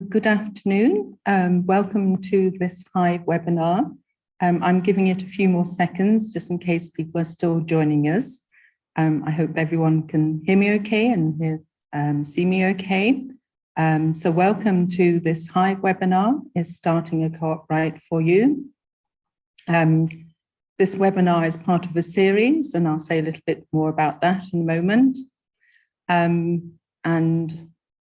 good afternoon. Welcome to this Hive webinar. I'm giving it a few more seconds just in case people are still joining us. I hope everyone can hear me okay and see me okay. So welcome to this Hive webinar. Is starting a co-op right for you. This webinar is part of a series, and I'll say a little bit more about that in a moment. And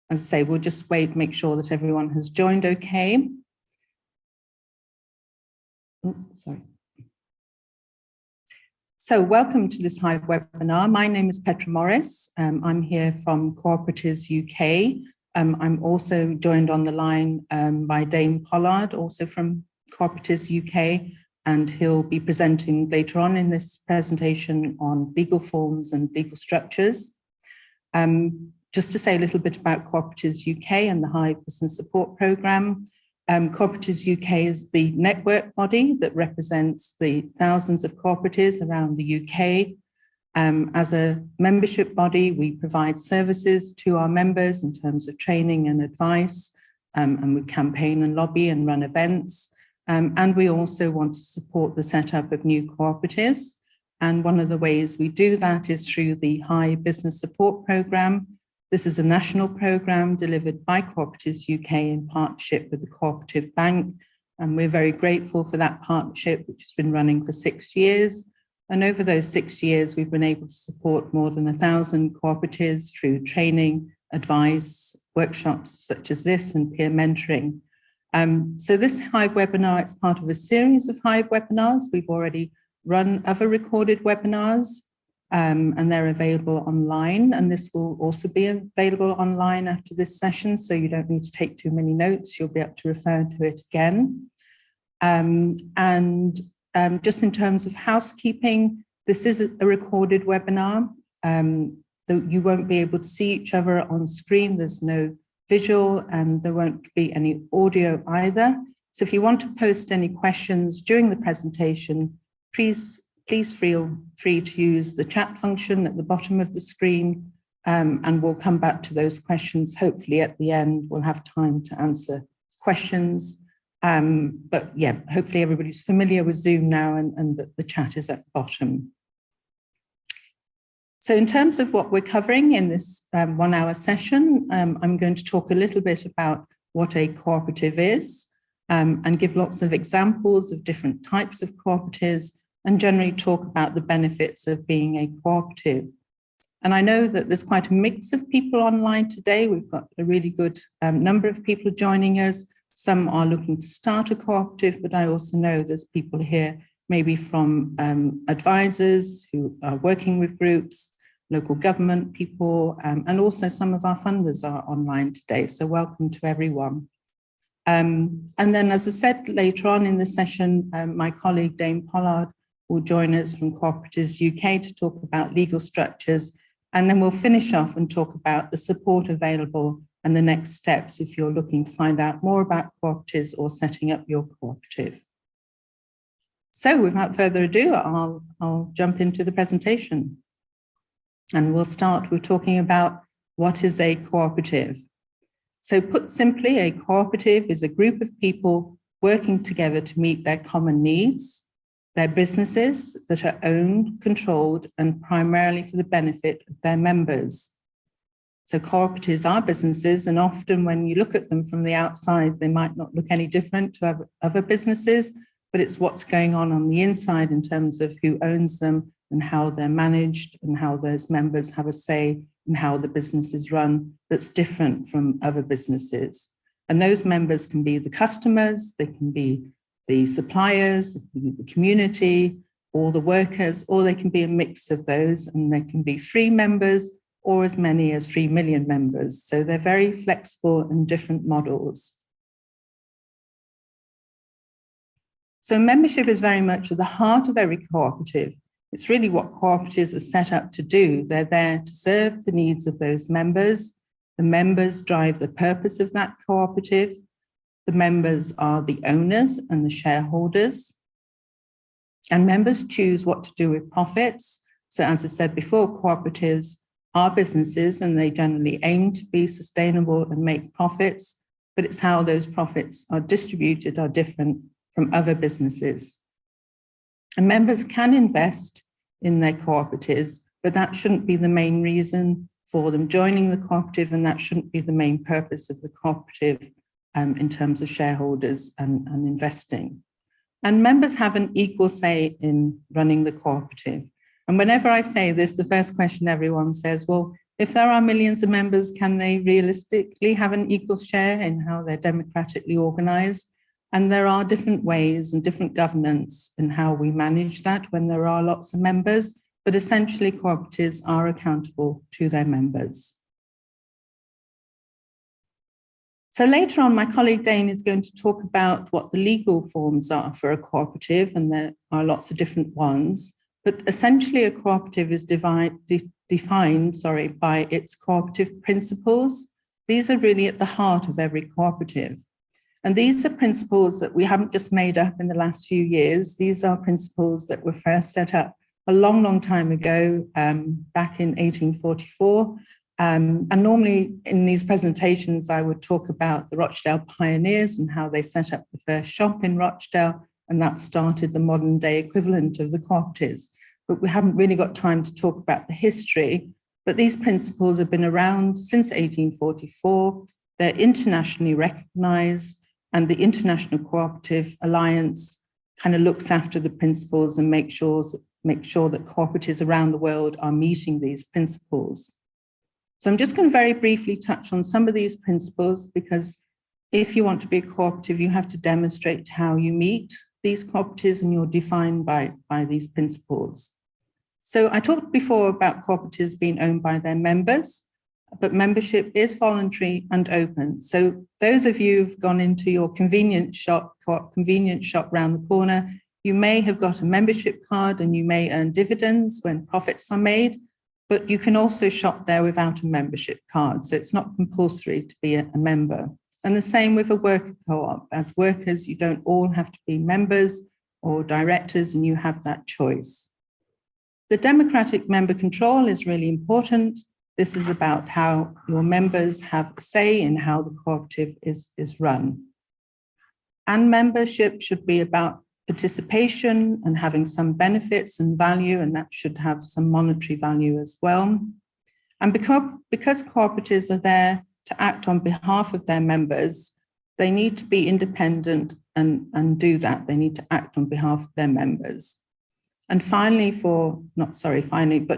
as I say, we'll just wait, make sure that everyone has joined okay. Sorry. So welcome to this Hive webinar. My name is Petra Morris. I'm here from Cooperatives UK. I'm also joined on the line by Dame Pollard, also from Cooperatives UK, and he'll be presenting later on in this presentation on legal forms and legal structures. Just to say a little bit about Cooperatives UK and the Hive Business Support Programme. Cooperatives UK is the network body that represents the thousands of cooperatives around the UK. As a membership body, we provide services to our members in terms of training and advice, and we campaign and lobby and run events. And we also want to support the setup of new cooperatives. And one of the ways we do that is through the Hive Business Support Programme. This is a national programme delivered by Cooperatives UK in partnership with the Cooperative Bank. And we're very grateful for that partnership, which has been running for 6 years. And over those 6 years, we've been able to support more than 1,000 cooperatives through training, advice, workshops such as this, and peer mentoring. So this Hive webinar, it's part of a series of Hive webinars. We've already run other recorded webinars, and they're available online. And this will also be available online after this session, so you don't need to take too many notes. You'll be able to refer to it again. Just in terms of housekeeping, this is a recorded webinar. You won't be able to see each other on screen. There's no visual, and there won't be any audio either. So if you want to post any questions during the presentation, please feel free to use the chat function at the bottom of the screen, and we'll come back to those questions. Hopefully at the end, we'll have time to answer questions. But yeah, hopefully everybody's familiar with Zoom now, and the chat is at the bottom. So in terms of what we're covering in this 1 hour session, I'm going to talk a little bit about what a cooperative is, and give lots of examples of different types of cooperatives, and generally talk about the benefits of being a cooperative. And I know that there's quite a mix of people online today. We've got a really good number of people joining us. Some are looking to start a cooperative, but I also know there's people here maybe from advisors who are working with groups, local government people, and also some of our funders are online today. So welcome to everyone. And then, as I said, later on in the session, my colleague Dame Pollard will join us from Cooperatives UK to talk about legal structures. And then we'll finish off and talk about the support available and the next steps if you're looking to find out more about cooperatives or setting up your cooperative. So without further ado, I'll jump into the presentation. And we'll start with talking about what is a cooperative. So put simply, a cooperative is a group of people working together to meet their common needs. They're businesses that are owned, controlled, and primarily for the benefit of their members. So cooperatives are businesses, and often when you look at them from the outside, they might not look any different to other businesses, but it's what's going on the inside in terms of who owns them and how they're managed and how those members have a say in how the business is run that's different from other businesses. And those members can be the customers, they can be the suppliers, the community, or the workers, or they can be a mix of those, and they can be free members or as many as 3 million members. So they're very flexible and different models. So membership is very much at the heart of every cooperative. It's really what cooperatives are set up to do. They're there to serve the needs of those members. The members drive the purpose of that cooperative. The members are the owners and the shareholders. And members choose what to do with profits. So as I said before, cooperatives are businesses and they generally aim to be sustainable and make profits. but it's how those profits are distributed are different from other businesses. And members can invest in their cooperatives, but that shouldn't be the main reason for them joining the cooperative, and that shouldn't be the main purpose of the cooperative in terms of shareholders and investing. And members have an equal say in running the cooperative. And whenever I say this, the first question everyone says, well, if there are millions of members, can they realistically have an equal share in how they're democratically organized? And there are different ways and different governance in how we manage that when there are lots of members, but essentially cooperatives are accountable to their members. So later on, my colleague Dane is going to talk about what the legal forms are for a cooperative, and there are lots of different ones. But essentially, a cooperative is defined by its cooperative principles. These are really at the heart of every cooperative. And these are principles that we haven't just made up in the last few years. These are principles that were first set up a long, long time ago, back in 1844. And normally in these presentations, I would talk about the Rochdale pioneers and how they set up the first shop in Rochdale, and that started the modern day equivalent of the cooperatives. But we haven't really got time to talk about the history. But these principles have been around since 1844. They're internationally recognized, and the International Cooperative Alliance kind of looks after the principles and make sure that cooperatives around the world are meeting these principles. So I'm just going to very briefly touch on some of these principles, because if you want to be a cooperative, you have to demonstrate how you meet these cooperatives, and you're defined by these principles. So I talked before about cooperatives being owned by their members, but membership is voluntary and open. So those of you who've gone into your convenience shop round the corner, you may have got a membership card and you may earn dividends when profits are made, but you can also shop there without a membership card. So it's not compulsory to be a member. And the same with a worker co-op. As workers, you don't all have to be members or directors, and you have that choice. The democratic member control is really important. This is about how your members have a say in how the cooperative is run. And membership should be about participation and having some benefits and value, and that should have some monetary value as well. And because cooperatives are there to act on behalf of their members, they need to be independent and do that. They need to act on behalf of their members. And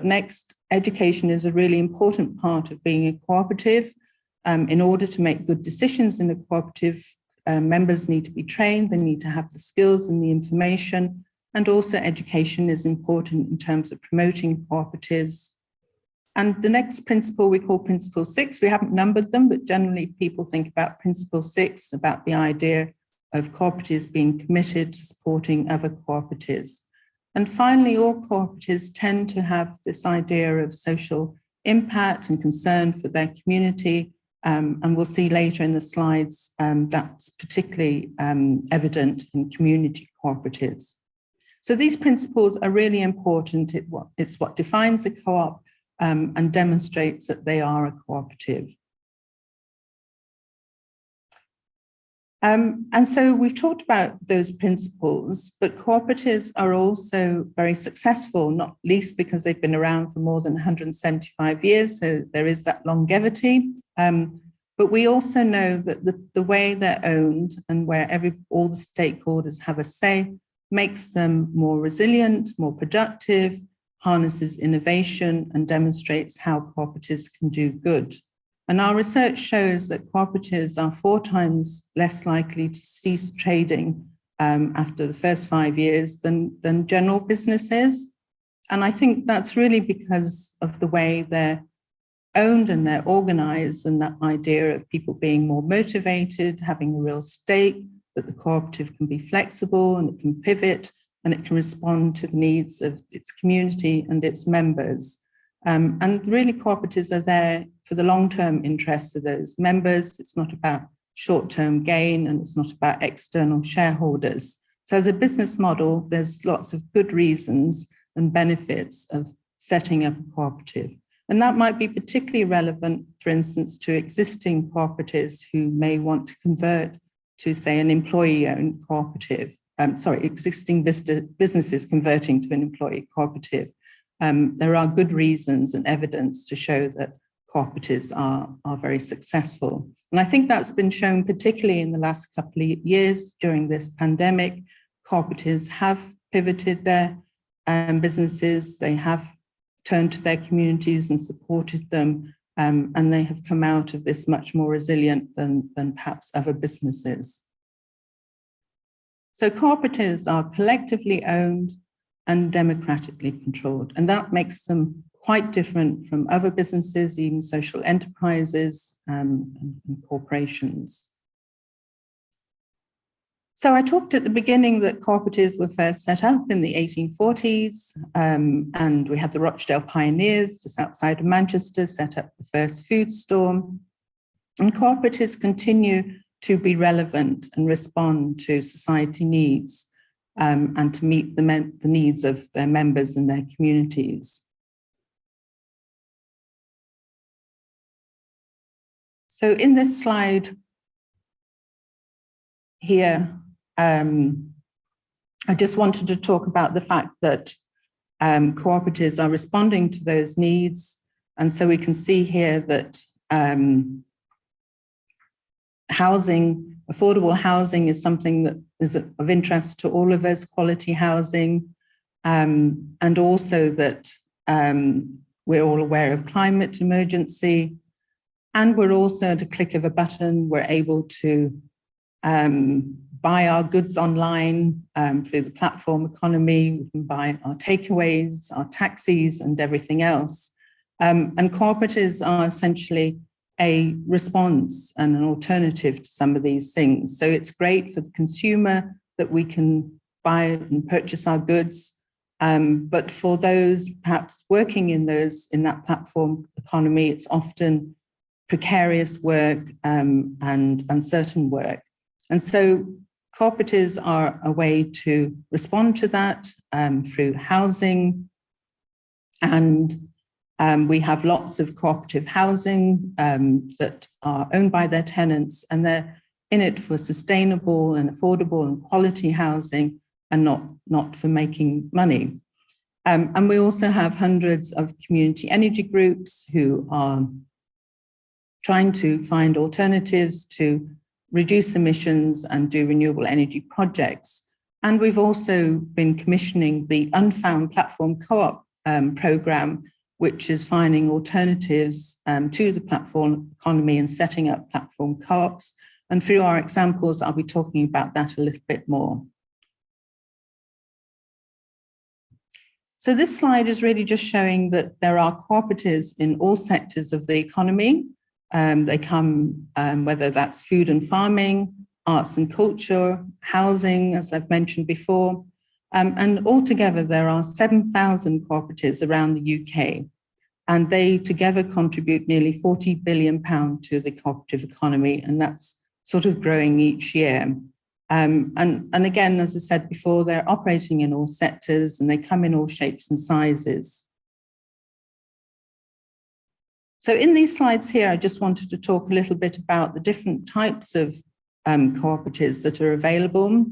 next, education is a really important part of being a cooperative. In order to make good decisions in a cooperative, members need to be trained, they need to have the skills and the information, and also education is important in terms of promoting cooperatives. And the next principle we call Principle 6. We haven't numbered them, but generally people think about Principle 6, about the idea of cooperatives being committed to supporting other cooperatives. And finally, all cooperatives tend to have this idea of social impact and concern for their community. And we'll see later in the slides that's particularly evident in community cooperatives. So these principles are really important. It's what defines a co-op and demonstrates that they are a cooperative. And so we've talked about those principles, but cooperatives are also very successful, not least because they've been around for more than 175 years, so there is that longevity. But we also know that the way they're owned and where all the stakeholders have a say makes them more resilient, more productive, harnesses innovation, and demonstrates how cooperatives can do good. And our research shows that cooperatives are 4 times less likely to cease trading after the first 5 years than general businesses. And I think that's really because of the way they're owned and they're organized, and that idea of people being more motivated, having a real stake, that the cooperative can be flexible and it can pivot and it can respond to the needs of its community and its members. And really cooperatives are there for the long-term interests of those members. It's not about short-term gain, and it's not about external shareholders. So as a business model, there's lots of good reasons and benefits of setting up a cooperative. And that might be particularly relevant, for instance, to existing cooperatives who may want to convert to, say, an employee-owned cooperative. Existing businesses converting to an employee cooperative. There are good reasons and evidence to show that cooperatives are very successful. And I think that's been shown particularly in the last couple of years during this pandemic. Cooperatives have pivoted their businesses, they have turned to their communities and supported them, and they have come out of this much more resilient than perhaps other businesses. So cooperatives are collectively owned and democratically controlled, and that makes them quite different from other businesses, even social enterprises and corporations. So I talked at the beginning that cooperatives were first set up in the 1840s, and we had the Rochdale Pioneers just outside of Manchester set up the first food store. And cooperatives continue to be relevant and respond to society needs and to meet the needs of their members and their communities. So in this slide here, I just wanted to talk about the fact that cooperatives are responding to those needs. And so we can see here that affordable housing is something that is of interest to all of us, quality housing, and also that we're all aware of climate emergency. And we're also, at a click of a button, we're able to buy our goods online through the platform economy. We can buy our takeaways, our taxis, and everything else. And cooperatives are essentially a response and an alternative to some of these things. So it's great for the consumer that we can buy and purchase our goods. But for those perhaps working in that platform economy, it's often precarious work and uncertain work. And so cooperatives are a way to respond to that through housing. And we have lots of cooperative housing that are owned by their tenants, and they're in it for sustainable and affordable and quality housing and not for making money. And we also have hundreds of community energy groups who are trying to find alternatives to reduce emissions and do renewable energy projects. And we've also been commissioning the Unfound Platform Co-op program, which is finding alternatives to the platform economy and setting up platform co-ops. And through our examples, I'll be talking about that a little bit more. So this slide is really just showing that there are cooperatives in all sectors of the economy. They come, whether that's food and farming, arts and culture, housing, as I've mentioned before. And altogether, there are 7,000 cooperatives around the UK, and they together contribute nearly £40 billion to the cooperative economy, and that's sort of growing each year. And again, as I said before, they're operating in all sectors and they come in all shapes and sizes. So in these slides here, I just wanted to talk a little bit about the different types of cooperatives that are available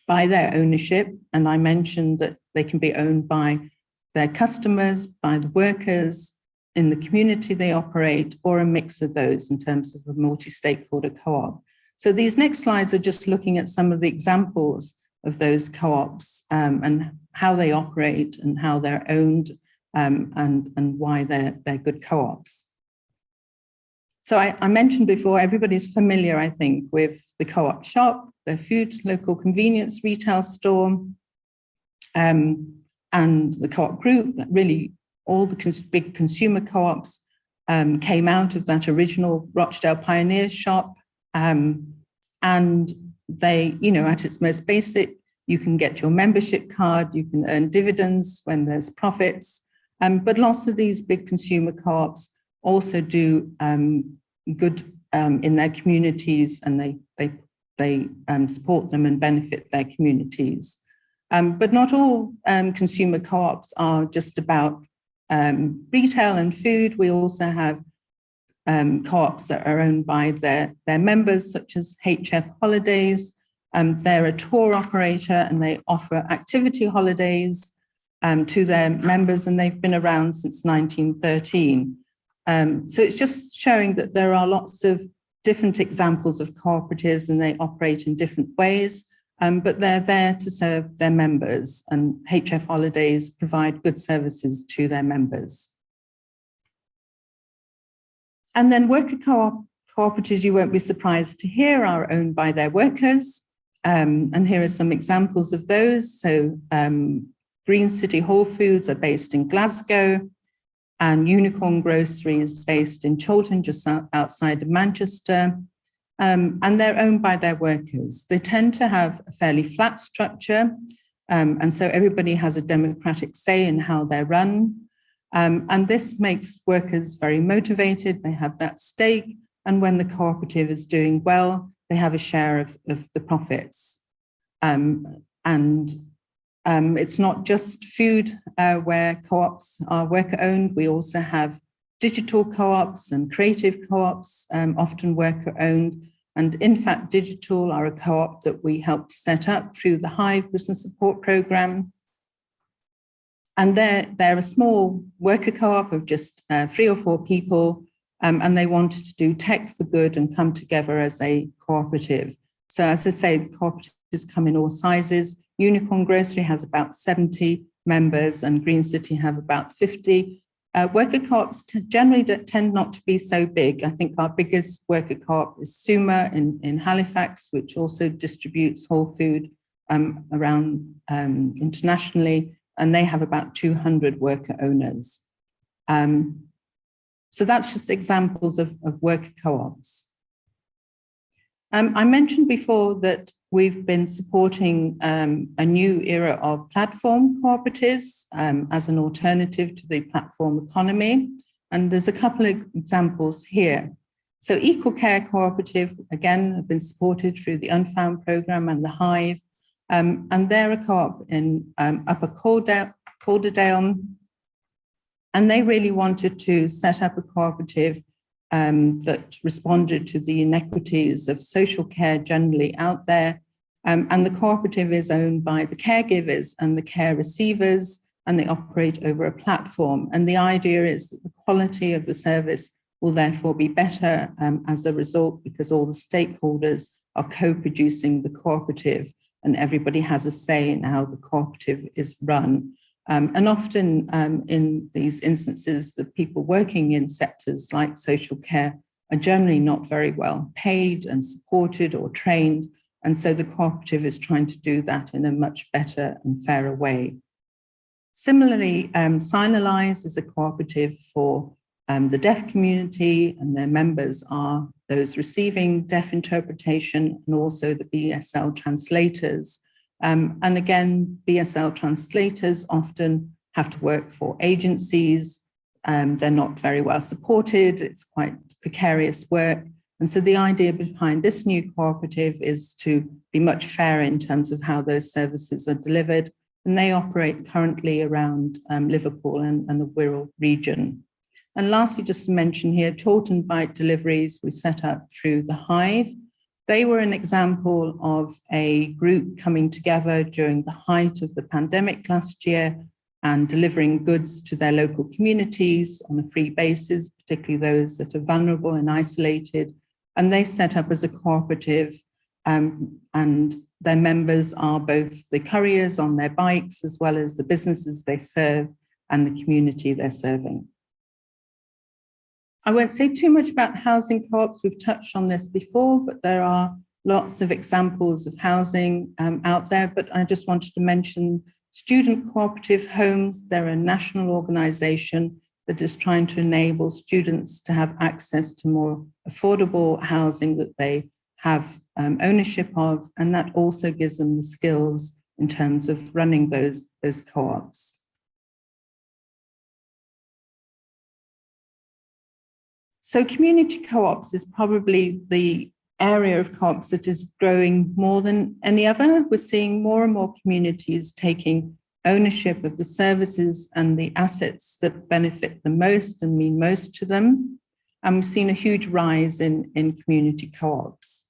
by their ownership. And I mentioned that they can be owned by their customers, by the workers, in the community they operate, or a mix of those in terms of a multi-stakeholder co-op. So these next slides are just looking at some of the examples of those co-ops and how they operate and how they're owned and why they're good co-ops. So I mentioned before, everybody's familiar, I think, with the co-op shop, the food, local convenience retail store, and the co-op group. Really, all the big consumer co-ops came out of that original Rochdale Pioneers shop. And they, at its most basic, you can get your membership card, you can earn dividends when there's profits. But lots of these big consumer co-ops also do good in their communities, and they support them and benefit their communities. But not all consumer co-ops are just about retail and food. We also have co-ops that are owned by their members, such as HF Holidays. They're a tour operator and they offer activity holidays to their members, and they've been around since 1913. So it's just showing that there are lots of different examples of cooperatives and they operate in different ways, but they're there to serve their members, and HF Holidays provide good services to their members. And then worker cooperatives, you won't be surprised to hear, are owned by their workers. And here are some examples of those. So Green City Whole Foods are based in Glasgow, and Unicorn Grocery is based in Chiltern, just outside of Manchester. And they're owned by their workers. They tend to have a fairly flat structure, and so everybody has a democratic say in how they're run. And this makes workers very motivated. They have that stake, and when the cooperative is doing well, they have a share of the profits. It's not just food where co-ops are worker-owned. We also have digital co-ops and creative co-ops, often worker-owned. And in fact, Digital are a co-op that we helped set up through the Hive business support program. And they're a small worker co-op of just 3 or 4 people, and they wanted to do tech for good and come together as a cooperative. So as I say, cooperatives come in all sizes. Unicorn Grocery has about 70 members and Green City have about 50. Worker co-ops generally tend not to be so big. I think our biggest worker co-op is Suma in Halifax, which also distributes whole food around internationally, and they have about 200 worker owners. So that's just examples of worker co-ops. I mentioned before that we've been supporting a new era of platform cooperatives as an alternative to the platform economy. And there's a couple of examples here. So Equal Care Cooperative, again, have been supported through the Unfound program and the Hive. And they're a co-op in Upper Calderdale. And they really wanted to set up a cooperative that responded to the inequities of social care generally out there. And the cooperative is owned by the caregivers and the care receivers, and they operate over a platform. And the idea is that the quality of the service will therefore be better as a result, because all the stakeholders are co-producing the cooperative and everybody has a say in how the cooperative is run. And often in these instances, the people working in sectors like social care are generally not very well paid and supported or trained. And so the cooperative is trying to do that in a much better and fairer way. Similarly, Signalise is a cooperative for the deaf community, and their members are those receiving deaf interpretation and also the BSL translators. And again, BSL translators often have to work for agencies. They're not very well supported. It's quite precarious work. And so the idea behind this new cooperative is to be much fairer in terms of how those services are delivered. And they operate currently around Liverpool and the Wirral region. And lastly, just to mention here, Chiltern Bite Deliveries we set up through the Hive. They were an example of a group coming together during the height of the pandemic last year and delivering goods to their local communities on a free basis, particularly those that are vulnerable and isolated. And they set up as a cooperative, and their members are both the couriers on their bikes as well as the businesses they serve and the community they're serving. I won't say too much about housing co-ops. We've touched on this before, but there are lots of examples of housing out there. But I just wanted to mention Student Cooperative Homes. They're a national organisation that is trying to enable students to have access to more affordable housing that they have ownership of, and that also gives them the skills in terms of running those co-ops. So community co-ops is probably the area of co-ops that is growing more than any other. We're seeing more and more communities taking ownership of the services and the assets that benefit the most and mean most to them. And we've seen a huge rise in community co-ops.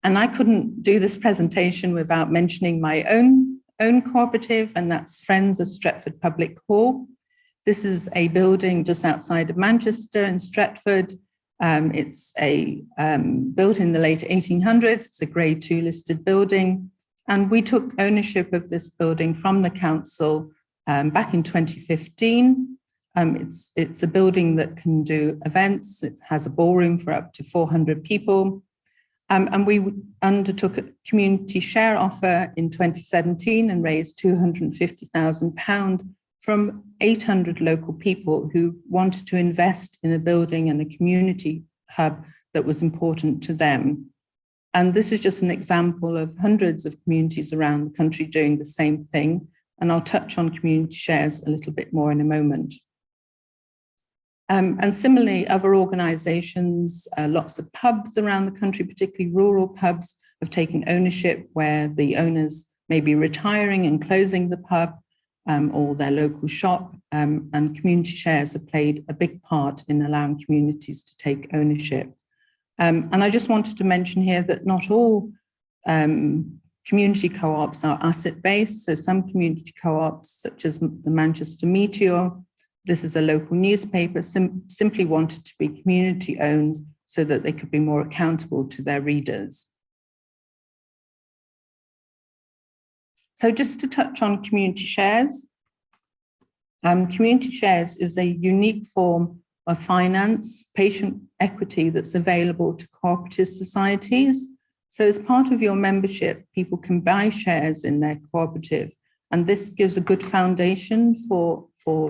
And I couldn't do this presentation without mentioning my own cooperative, and that's Friends of Stratford Public Hall. This is a building just outside of Manchester in Stratford. It's built in the late 1800s. It's a Grade 2 listed building. And we took ownership of this building from the council back in 2015. It's a building that can do events. It has a ballroom for up to 400 people. And we undertook a community share offer in 2017 and raised £250,000 from 800 local people who wanted to invest in a building and a community hub that was important to them. And this is just an example of hundreds of communities around the country doing the same thing. And I'll touch on community shares a little bit more in a moment. And similarly, other organisations, lots of pubs around the country, particularly rural pubs, have taken ownership where the owners may be retiring and closing the pub or their local shop. And community shares have played a big part in allowing communities to take ownership. And I just wanted to mention here that not all community co-ops are asset-based. So some community co-ops, such as the Manchester Meteor, this is a local newspaper, simply wanted to be community owned so that they could be more accountable to their readers. So just to touch on community shares. Community shares is a unique form of finance, patient equity that's available to cooperative societies. So as part of your membership, people can buy shares in their cooperative, and this gives a good foundation for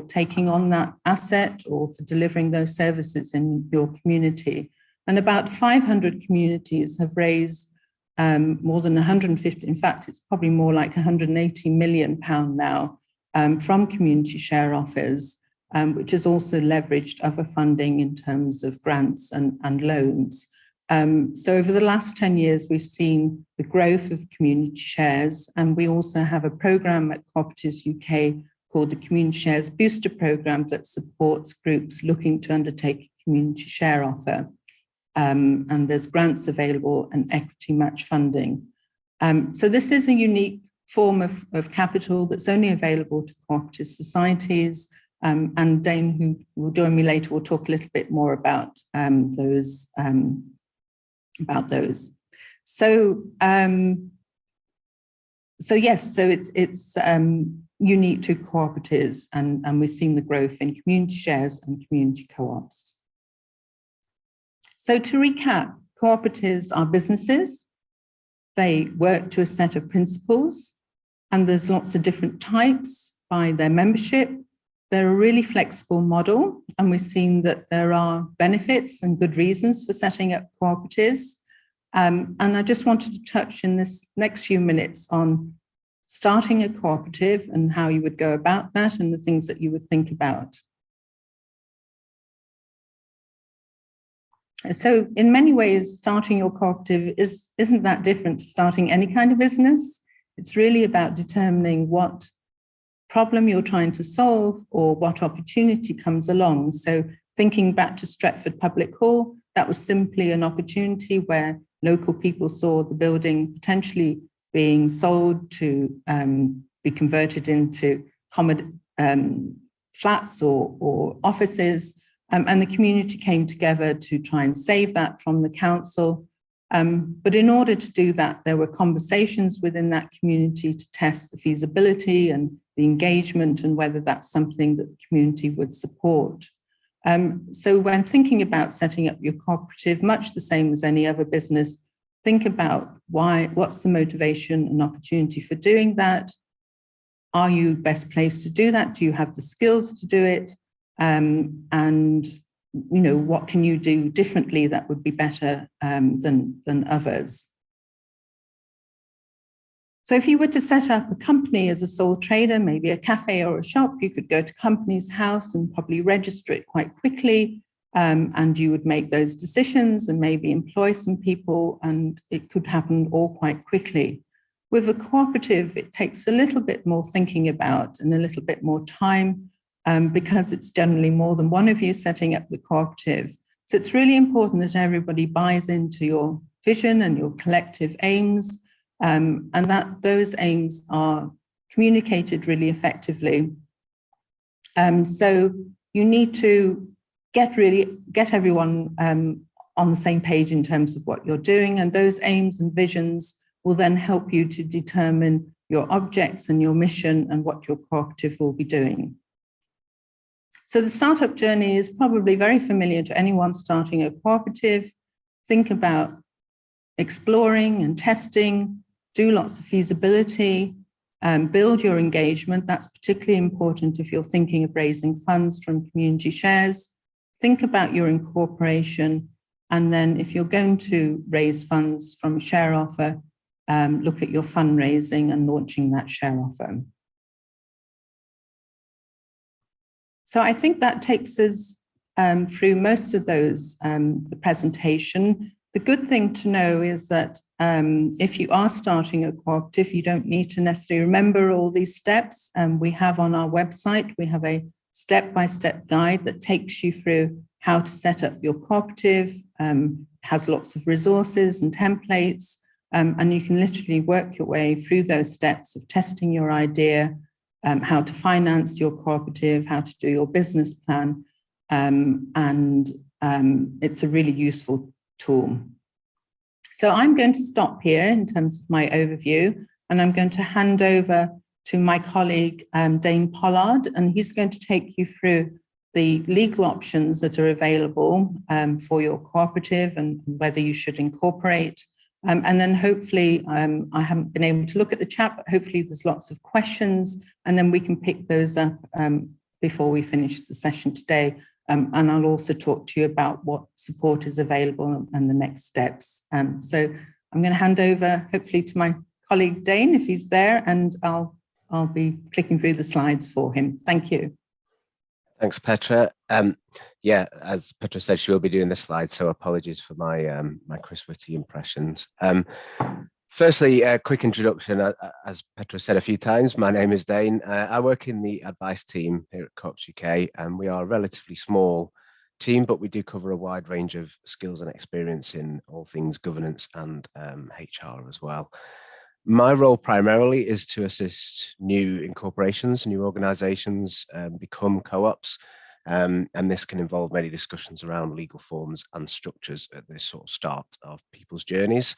taking on that asset or for delivering those services in your community. And about 500 communities have raised more than 150, in fact, it's probably more like £180 million now from community share offers, which has also leveraged other funding in terms of grants and loans. So over the last 10 years, we've seen the growth of community shares, and we also have a programme at Cooperatives UK called the Community Shares Booster Programme that supports groups looking to undertake a community share offer. And there's grants available and equity match funding. So this is a unique form of capital that's only available to cooperative societies. And Dane, who will join me later, will talk a little bit more about those. So yes, so it's unique to cooperatives, and we've seen the growth in community shares and community co-ops. So to recap, cooperatives are businesses. They work to a set of principles, and there's lots of different types by their membership. They're a really flexible model, and we've seen that there are benefits and good reasons for setting up cooperatives. And I just wanted to touch in this next few minutes on starting a cooperative and how you would go about that and the things that you would think about. So in many ways, starting your cooperative isn't that different to starting any kind of business. It's really about determining what problem you're trying to solve or what opportunity comes along. So thinking back to Stratford Public Hall, that was simply an opportunity where local people saw the building potentially being sold to be converted into flats or offices. And the community came together to try and save that from the council. But in order to do that, there were conversations within that community to test the feasibility and the engagement and whether that's something that the community would support. So when thinking about setting up your cooperative, much the same as any other business, think about what's the motivation and opportunity for doing that? Are you best placed to do that? Do you have the skills to do it? And what can you do differently that would be better than others? So if you were to set up a company as a sole trader, maybe a cafe or a shop, you could go to Companies House and probably register it quite quickly, and you would make those decisions and maybe employ some people, and it could happen all quite quickly. With a cooperative, it takes a little bit more thinking about and a little bit more time because it's generally more than one of you setting up the cooperative. So it's really important that everybody buys into your vision and your collective aims, and that those aims are communicated really effectively. So you need to get everyone on the same page in terms of what you're doing, and those aims and visions will then help you to determine your objects and your mission and what your cooperative will be doing. So the startup journey is probably very familiar to anyone starting a cooperative. Think about exploring and testing, do lots of feasibility, build your engagement. That's particularly important if you're thinking of raising funds from community shares. Think about your incorporation. And then if you're going to raise funds from a share offer, look at your fundraising and launching that share offer. So I think that takes us through most of those, the presentation. The good thing to know is that if you are starting a cooperative, you don't need to necessarily remember all these steps. We have on our website, we have a step-by-step guide that takes you through how to set up your cooperative, has lots of resources and templates, and you can literally work your way through those steps of testing your idea, how to finance your cooperative, how to do your business plan, and it's a really useful tool. So I'm going to stop here in terms of my overview, and I'm going to hand over to my colleague, Dane Pollard, and he's going to take you through the legal options that are available for your cooperative and whether you should incorporate. And then hopefully, I haven't been able to look at the chat, but hopefully there's lots of questions, and then we can pick those up before we finish the session today. And I'll also talk to you about what support is available and the next steps. So I'm going to hand over, hopefully, to my colleague Dane, if he's there, and I'll be clicking through the slides for him. Thank you. Thanks, Petra. Yeah, as Petra said, she will be doing the slides, so apologies for my my Chris Whitty impressions. Firstly, a quick introduction. As Petra said a few times, my name is Dane. I work in the advice team here at Cooperatives UK, and we are a relatively small team, but we do cover a wide range of skills and experience in all things governance and HR as well. My role primarily is to assist new incorporations, new organisations become co-ops, and this can involve many discussions around legal forms and structures at this sort of start of people's journeys.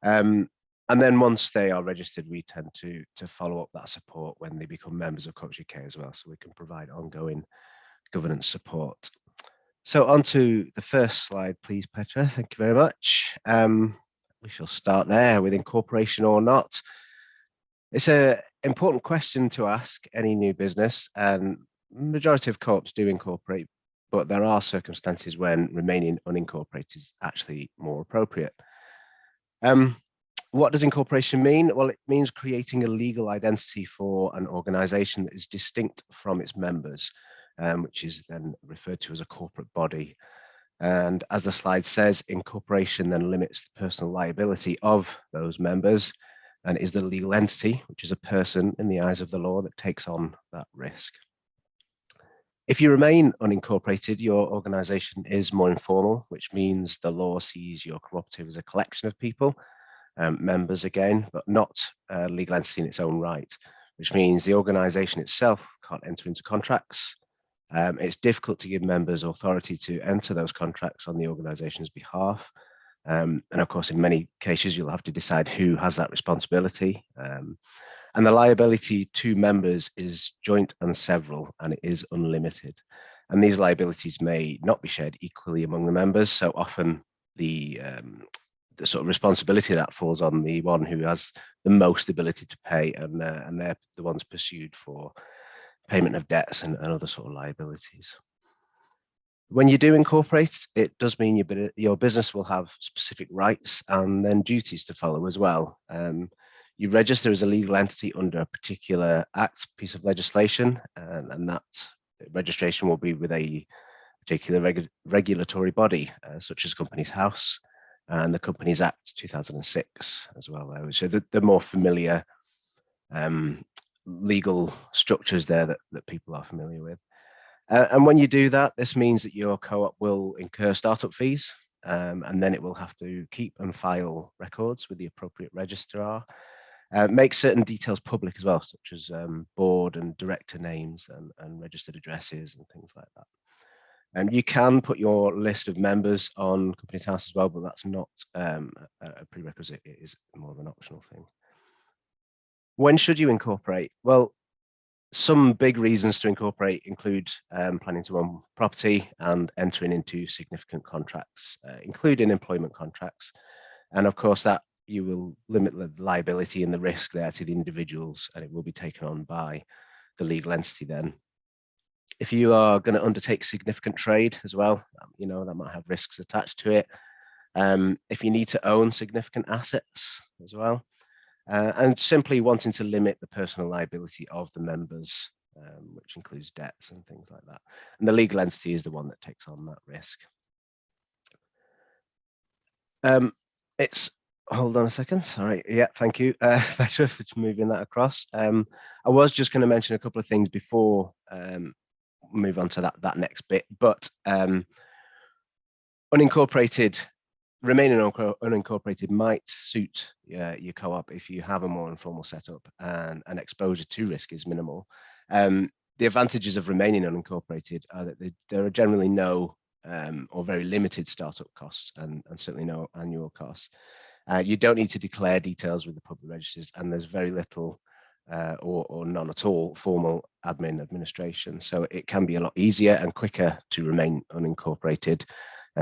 And then once they are registered, we tend to follow up that support when they become members of Cooperative UK as well, so we can provide ongoing governance support. So on to the first slide, please, Petra. Thank you very much. We shall start there with incorporation or not. It's an important question to ask any new business, and majority of co-ops do incorporate, but there are circumstances when remaining unincorporated is actually more appropriate. What does incorporation mean? Well, it means creating a legal identity for an organisation that is distinct from its members, which is then referred to as a corporate body. And as the slide says, incorporation then limits the personal liability of those members and is the legal entity, which is a person in the eyes of the law that takes on that risk. If you remain unincorporated, your organisation is more informal, which means the law sees your cooperative as a collection of people, members again, but not a legal entity in its own right, which means the organisation itself can't enter into contracts. It's difficult to give members authority to enter those contracts on the organisation's behalf. And of course, in many cases, you'll have to decide who has that responsibility. And the liability to members is joint and several, and it is unlimited. And these liabilities may not be shared equally among the members. So often the sort of responsibility that falls on the one who has the most ability to pay, and they're the ones pursued for payment of debts and other sort of liabilities. When you do incorporate, it does mean your business will have specific rights and then duties to follow as well. You register as a legal entity under a particular act, piece of legislation, and that registration will be with a particular regulatory body, such as Companies House. and the Companies Act 2006 as well. So the more familiar legal structures there that people are familiar with. And when you do that, this means that your co-op will incur startup fees, and then it will have to keep and file records with the appropriate registrar. Make certain details public as well, such as board and director names and registered addresses and things like that. You can put your list of members on Companies House as well, but that's not a prerequisite. It is more of an optional thing. When should you incorporate? Well, some big reasons to incorporate include planning to own property and entering into significant contracts, including employment contracts. And of course, that you will limit the liability and the risk there to the individuals, and it will be taken on by the legal entity then. If you are going to undertake significant trade as well, that might have risks attached to it. If you need to own significant assets as well, and simply wanting to limit the personal liability of the members, which includes debts and things like that. And the legal entity is the one that takes on that risk. Hold on a second, sorry. Yeah, thank you, Petra, for moving that across. I was just going to mention a couple of things before move on to that next bit, but remaining unincorporated might suit your co-op if you have a more informal setup and exposure to risk is minimal. The advantages of remaining unincorporated are that there are generally no or very limited startup costs and certainly no annual costs. You don't need to declare details with the public registers, and there's very little or none at all formal administration. So it can be a lot easier and quicker to remain unincorporated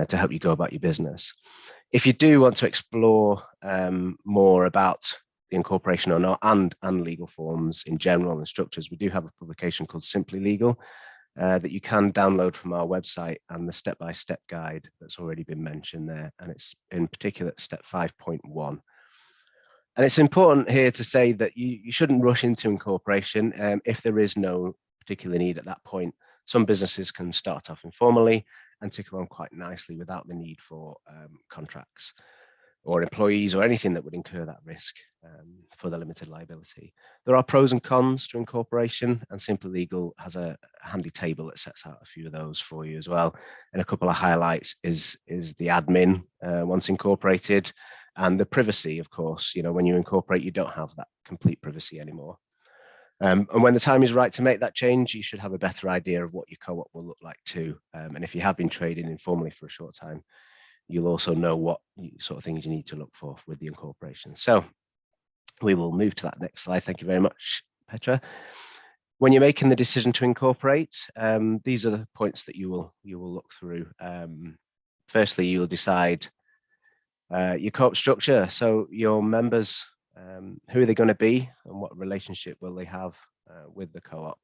to help you go about your business. If you do want to explore more about the incorporation or not and legal forms in general and structures, we do have a publication called Simply Legal that you can download from our website, and the step-by-step guide that's already been mentioned there, and it's in particular step 5.1. And it's important here to say that you shouldn't rush into incorporation if there is no particular need at that point. Some businesses can start off informally and tickle on quite nicely without the need for contracts or employees or anything that would incur that risk for the limited liability. There are pros and cons to incorporation, and Simply Legal has a handy table that sets out a few of those for you as well. And a couple of highlights is the admin once incorporated, and the privacy, of course. When you incorporate, you don't have that complete privacy anymore. And when the time is right to make that change, you should have a better idea of what your co-op will look like too. And if you have been trading informally for a short time, you'll also know what sort of things you need to look for with the incorporation. So we will move to that next slide. Thank you very much, Petra. When you're making the decision to incorporate, these are the points that you will look through. Firstly, you'll decide your co-op structure. So your members, who are they going to be and what relationship will they have with the co-op?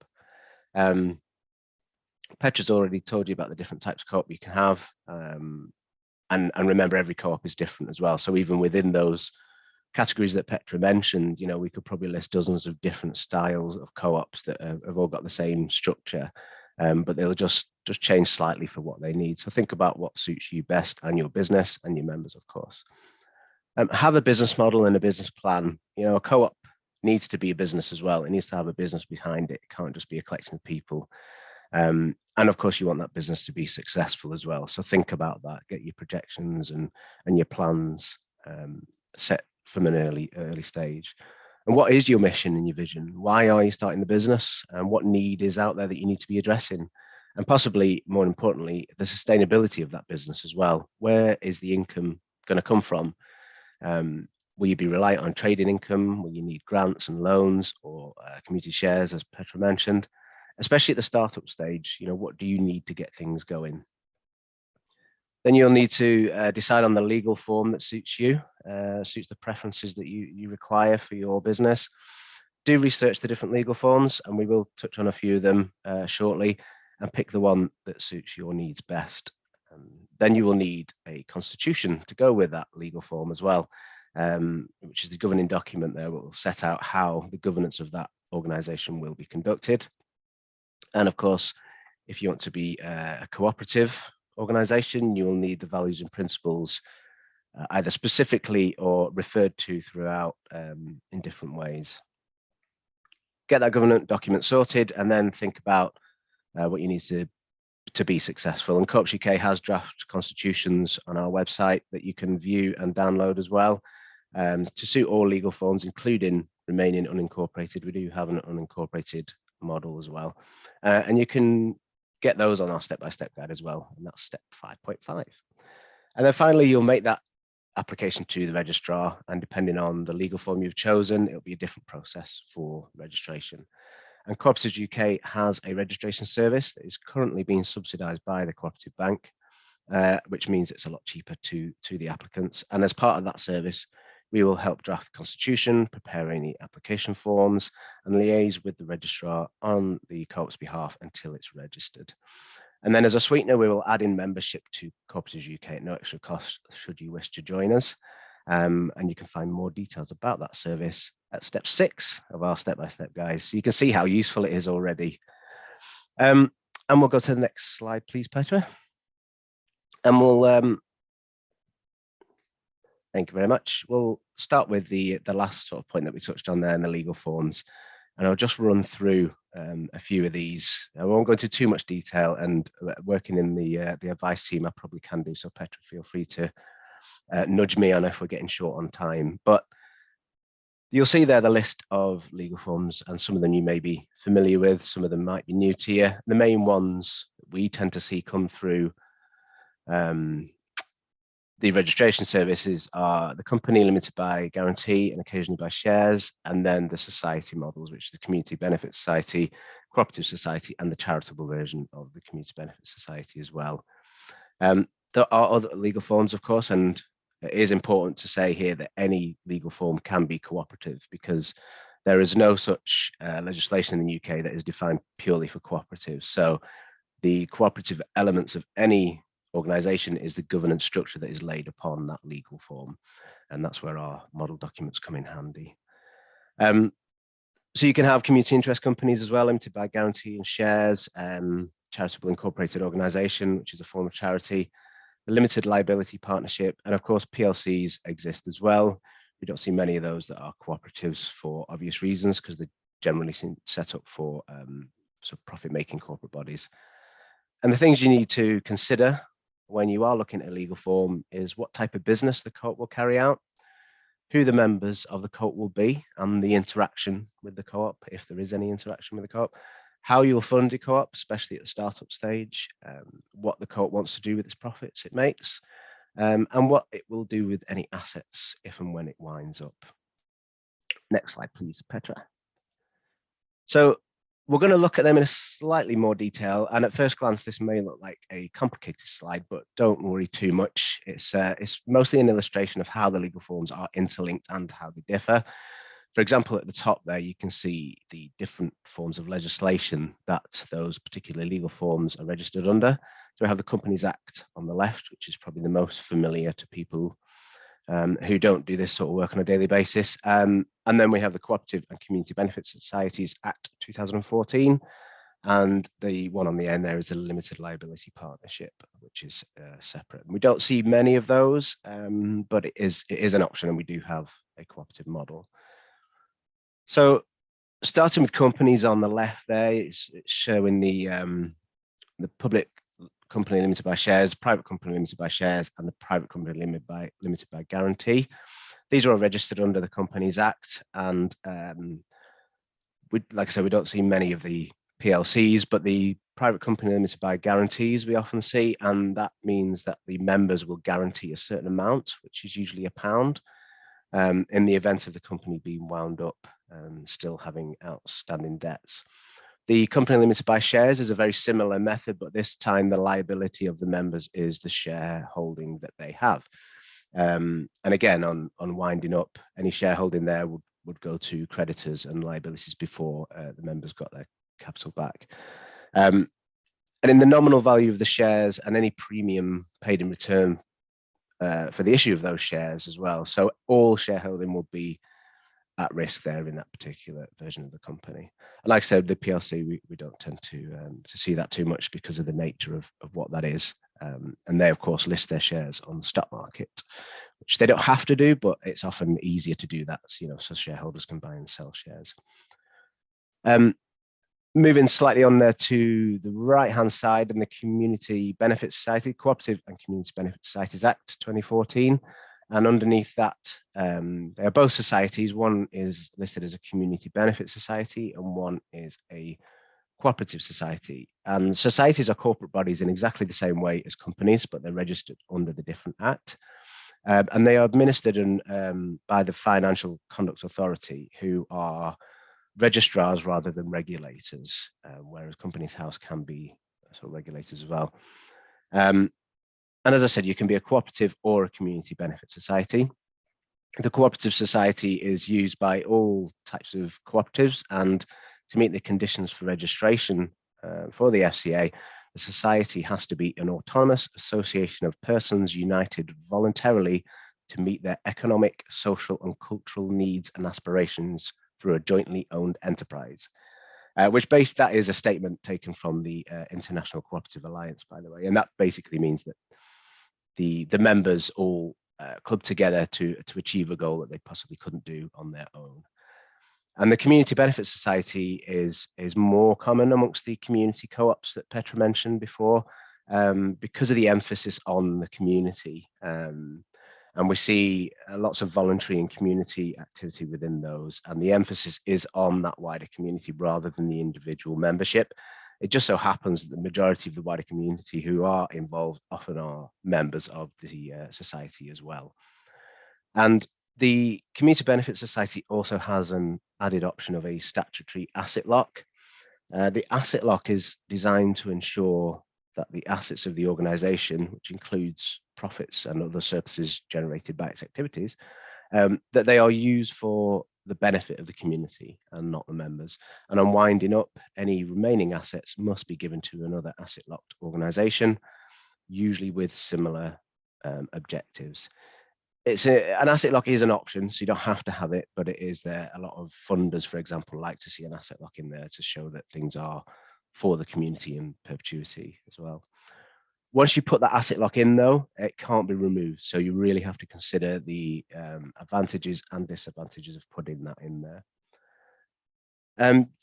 Petra's already told you about the different types of co-op you can have. And remember, every co-op is different as well. So even within those categories that Petra mentioned, we could probably list dozens of different styles of co-ops that have all got the same structure, but they'll just change slightly for what they need. So think about what suits you best and your business and your members, of course. Have a business model and a business plan. A co-op needs to be a business as well. It needs to have a business behind it. It can't just be a collection of people. And of course, you want that business to be successful as well. So think about that. Get your projections and your plans set from an early stage. And what is your mission and your vision? Why are you starting the business? And what need is out there that you need to be addressing? And possibly, more importantly, the sustainability of that business as well. Where is the income going to come from? Will you be reliant on trading income? Will you need grants and loans or community shares, as Petra mentioned? Especially at the startup stage, what do you need to get things going? Then you'll need to decide on the legal form that suits you, suits the preferences that you require for your business. Do research the different legal forms, and we will touch on a few of them shortly, and pick the one that suits your needs best. Then you will need a constitution to go with that legal form as well, which is the governing document there that will set out how the governance of that organisation will be conducted. And of course, if you want to be a cooperative organisation, you will need the values and principles either specifically or referred to throughout in different ways. Get that governance document sorted and then think about what you need to be successful. And Cooperatives UK has draft constitutions on our website that you can view and download as well to suit all legal forms, including remaining unincorporated. We do have an unincorporated model as well. And you can get those on our step-by-step guide as well. And that's step 5.5. And then finally, you'll make that application to the registrar, and depending on the legal form you've chosen, it'll be a different process for registration. And Cooperatives UK has a registration service that is currently being subsidised by the Cooperative Bank, which means it's a lot cheaper to the applicants. And as part of that service, we will help draft constitution, prepare any application forms, and liaise with the registrar on the co-op's behalf until it's registered. And then as a sweetener, we will add in membership to Cooperatives UK at no extra cost should you wish to join us. And you can find more details about that service at step 6 of our step-by-step guide. So you can see how useful it is already. And we'll go to the next slide, please, Petra. And we'll, thank you very much. We'll start with the last sort of point that we touched on there in the legal forms. And I'll just run through a few of these. I won't go into too much detail, and working in the advice team, I probably can do so. Petra, feel free to nudge me on if we're getting short on time. But you'll see there the list of legal forms, and some of them you may be familiar with, some of them might be new to you. The main ones that we tend to see come through the registration services are the company limited by guarantee and occasionally by shares, and then the society models, which is the Community Benefit Society, Cooperative Society, and the charitable version of the Community Benefit Society as well. There are other legal forms, of course, and it is important to say here that any legal form can be cooperative, because there is no such legislation in the UK that is defined purely for cooperatives. So the cooperative elements of any organisation is the governance structure that is laid upon that legal form, and that's where our model documents come in handy. So you can have community interest companies as well, limited by guarantee and shares, charitable incorporated organisation, which is a form of charity, a limited liability partnership, and of course PLCs exist as well. We don't see many of those that are cooperatives for obvious reasons, because they're generally set up for sort of profit-making corporate bodies. And the things you need to consider when you are looking at a legal form is what type of business the co-op will carry out, who the members of the co-op will be, and the interaction with the co-op, if there is any interaction with the co-op, how you'll fund the co-op, especially at the startup stage, what the co-op wants to do with its profits it makes, and what it will do with any assets if and when it winds up. Next slide, please, Petra. So we're going to look at them in a slightly more detail, and at first glance this may look like a complicated slide, but don't worry too much. It's mostly an illustration of how the legal forms are interlinked and how they differ. For example, at the top there you can see the different forms of legislation that those particular legal forms are registered under. So we have the Companies Act on the left, which is probably the most familiar to people who don't do this sort of work on a daily basis. And then we have the Cooperative and Community Benefit Societies Act 2014. And the one on the end there is a limited liability partnership, which is separate. And we don't see many of those, but it is an option, and we do have a cooperative model. So starting with companies on the left there, it's showing the public company limited by shares, private company limited by shares, and the private company limited by guarantee. These are all registered under the Companies Act, and like I said, we don't see many of the PLCs, but the private company limited by guarantees we often see, and that means that the members will guarantee a certain amount, which is usually £1, in the event of the company being wound up and still having outstanding debts. The company limited by shares is a very similar method, but this time the liability of the members is the shareholding that they have. And again, on winding up, any shareholding there would go to creditors and liabilities before the members got their capital back. And in the nominal value of the shares and any premium paid in return for the issue of those shares as well. So all shareholding will be at risk there in that particular version of the company. And like I said, the PLC, we don't tend to see that too much because of the nature of what that is. And they, of course, list their shares on the stock market, which they don't have to do, but it's often easier to do that, so shareholders can buy and sell shares. Moving slightly on there to the right-hand side, in the Community Benefit Society, Cooperative and Community Benefit Societies Act 2014. And underneath that, they are both societies. One is listed as a community benefit society and one is a cooperative society. And societies are corporate bodies in exactly the same way as companies, but they're registered under the different act. And they are administered by the Financial Conduct Authority, who are registrars rather than regulators, whereas Companies House can be sort of regulators as well. And as I said, you can be a cooperative or a community benefit society. The cooperative society is used by all types of cooperatives, and to meet the conditions for registration for the FCA, the society has to be an autonomous association of persons united voluntarily to meet their economic, social, and cultural needs and aspirations through a jointly owned enterprise. That is a statement taken from the International Cooperative Alliance, by the way, and that basically means that the members all club together to achieve a goal that they possibly couldn't do on their own. And the Community Benefit Society is more common amongst the community co-ops that Petra mentioned before, because of the emphasis on the community. And we see lots of voluntary and community activity within those, and the emphasis is on that wider community rather than the individual membership. It just so happens that the majority of the wider community who are involved often are members of the society as well. And the Community Benefit Society also has an added option of a statutory asset lock. The asset lock is designed to ensure that the assets of the organisation, which includes profits and other surpluses generated by its activities, that they are used for the benefit of the community and not the members. And on winding up, any remaining assets must be given to another asset locked organisation, usually with similar objectives. An asset lock is an option, so you don't have to have it, but it is there. A lot of funders, for example, like to see an asset lock in there to show that things are for the community in perpetuity as well. Once you put that asset lock in, though, it can't be removed. So you really have to consider the advantages and disadvantages of putting that in there.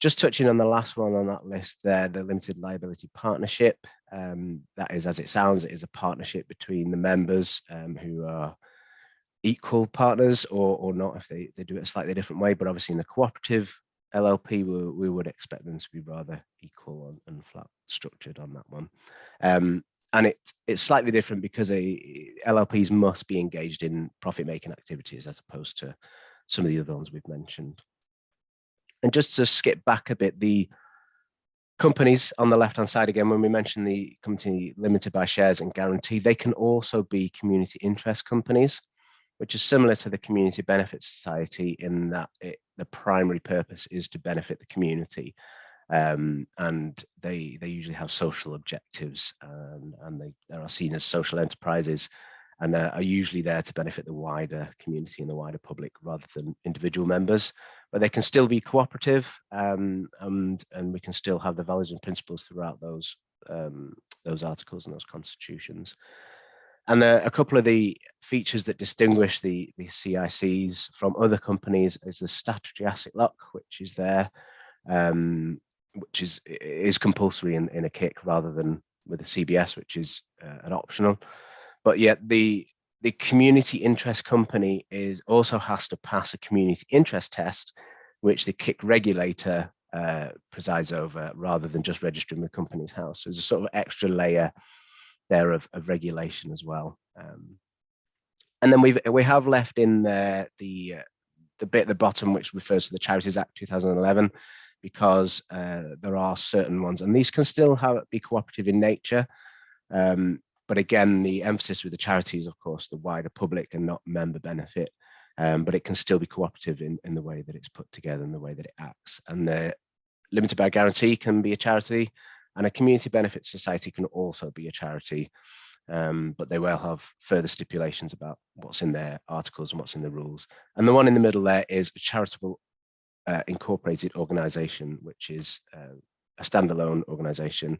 Just touching on the last one on that list there, the limited liability partnership. That is, as it sounds, it is a partnership between the members who are equal partners or not, if they do it a slightly different way. But obviously in the cooperative LLP, we would expect them to be rather equal and flat structured on that one. And it's slightly different because LLPs must be engaged in profit-making activities as opposed to some of the other ones we've mentioned. And just to skip back a bit, the companies on the left-hand side, again, when we mention the company limited by shares and guarantee, they can also be community interest companies, which is similar to the Community Benefit Society in that the primary purpose is to benefit the community. And they usually have social objectives, and they are seen as social enterprises and are usually there to benefit the wider community and the wider public rather than individual members. But they can still be cooperative, and we can still have the values and principles throughout those articles and those constitutions. And a couple of the features that distinguish the CICs from other companies is the statutory asset lock, which is there, which is compulsory in a KIC rather than with a CBS, which is an optional. But yet the community interest company also has to pass a community interest test, which the KIC regulator presides over rather than just registering the Companies House. So there's a sort of extra layer there of regulation as well. And then we have left in there the bit at the bottom which refers to the Charities Act 2011, because there are certain ones, and these can still be cooperative in nature. But again, the emphasis with the charities, of course, the wider public and not member benefit. But it can still be cooperative in the way that it's put together and the way that it acts. And the limited by guarantee can be a charity, and a community benefit society can also be a charity. But they will have further stipulations about what's in their articles and what's in the rules. And the one in the middle there is a charitable incorporated organisation, which is a standalone organisation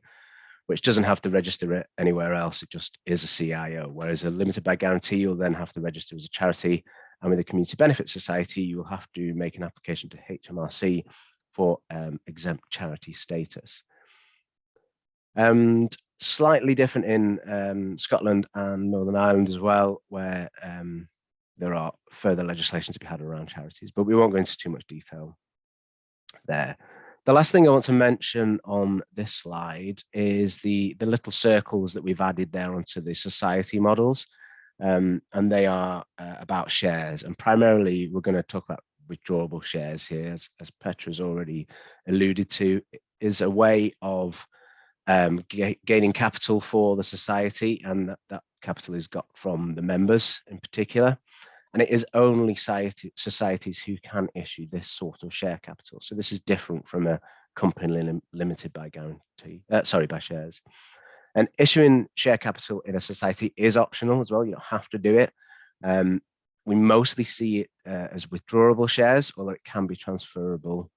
which doesn't have to register it anywhere else. It just is a CIO, whereas a limited by guarantee, you'll then have to register as a charity. And with a community benefit society, you'll have to make an application to HMRC for exempt charity status. And slightly different in Scotland and Northern Ireland as well, where there are further legislation to be had around charities, but we won't go into too much detail there. The last thing I want to mention on this slide is the little circles that we've added there onto the society models. And they are about shares. And primarily, we're going to talk about withdrawable shares here, as Petra's already alluded to, is a way of gaining capital for the society, and that capital is got from the members in particular. And it is only societies who can issue this sort of share capital. So this is different from a company limited by guarantee, by shares. And issuing share capital in a society is optional as well. You don't have to do it. We mostly see it as withdrawable shares, although it can be transferable